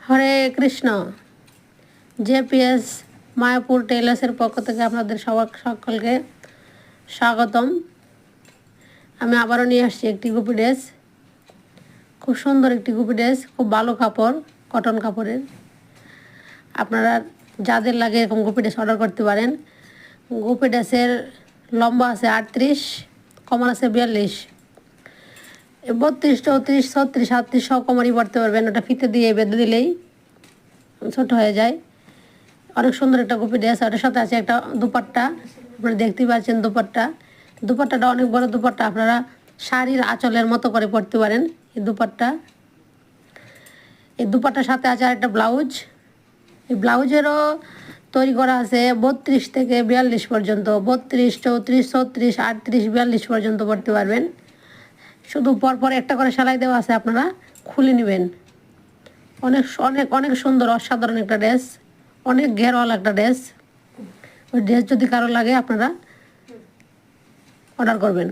হরে Krishna. JPS Mayapur টেইলার্সের পক্ষ থেকে আপনাদের সকলকে স্বাগতম। আমি আবারও নিয়ে আসছি একটি গুপি ড্রেস, খুব সুন্দর একটি গুপি ড্রেস, খুব ভালো কাপড়, কটন কাপড়ের। আপনারা যাদের লাগে এরকম গুপি ড্রেস অর্ডার করতে পারেন। গুপি ড্রেসের লম্বা আছে 38, কমর আছে 42, 32, 34, 36, 38 সব কমরই পড়তে পারবেন। ওটা ফিতে দিয়ে বেঁধে দিলেই ছোট হয়ে যায়। অনেক সুন্দর একটা গুপি ড্রেস। ওটার সাথে আছে একটা দুপাট্টা, আপনারা দেখতেই পাচ্ছেন দুপাট্টাটা অনেক বড় দুপাট্টা। আপনারা শাড়ির আঁচলের মতো করে পরতে পারেন এই দুপাট্টার সাথে আছে আর একটা ব্লাউজ। এই ব্লাউজেরও তৈরি করা আছে 32 থেকে 42 পর্যন্ত, 32, 34, 36, 38, 42 পর্যন্ত পরতে পারবেন। শুধু পরপর একটা করে সেলাই দেওয়া আছে, আপনারা খুলে নেবেন। অনেক অনেক অনেক সুন্দর, অসাধারণ একটা ড্রেস, অনেক ঘেরওয়ালা একটা ড্রেস। ওই ড্রেস যদি কারো লাগে আপনারা অর্ডার করবেন।